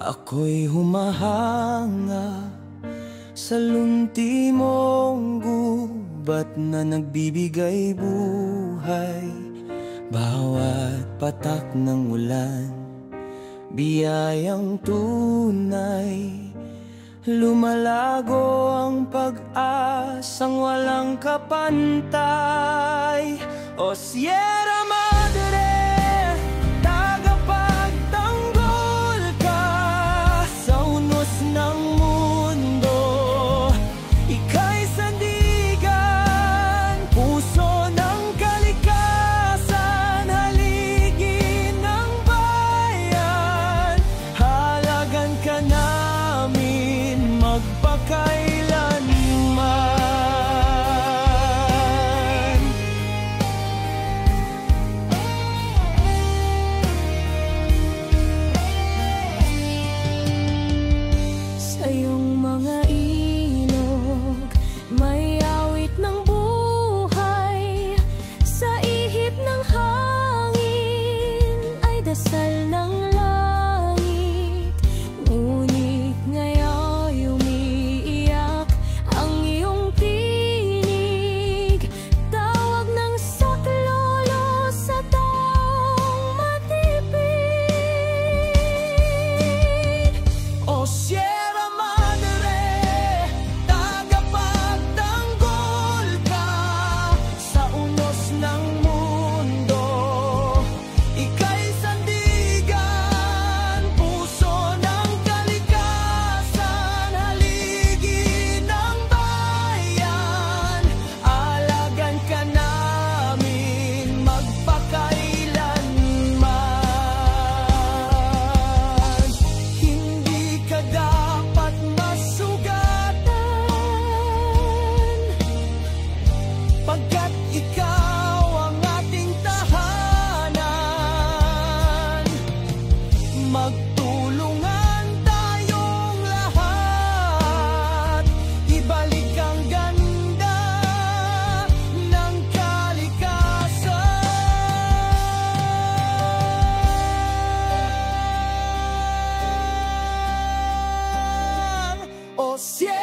Ako'y humahanga sa lunti mong gubat na nagbibigay buhay. Bawat patak ng ulan, biyayang tunay. Lumalago ang pag-asang walang kapantay. O Sierra Madre, tagapagtanggol ka sa unos ng mundo. Ika'y sandigan, puso ng kalikasan, haligi ng bayan. Halagan ka namin magpakailanman. Sa iyong mga ilog, may awit ng buhay. Sa ihip ng hangin, ay dasal ng langit. Ngunit ngayon'y umiiyak ang iyong tinig. Tawag ng saklolo sa taong matipid. O Sierra Madre, tagapagtanggol ka sa unos ng mundo. Ika'y sandigan, puso ng kalikasan, haligi ng bayan. Alagan ka namin magpakailanman. Hindi ka dapat masugatan, pagkat ikaw ang ating tahanan. Magtulungan tayong lahat, ibalik ang ganda ng kalikasan. O Sierra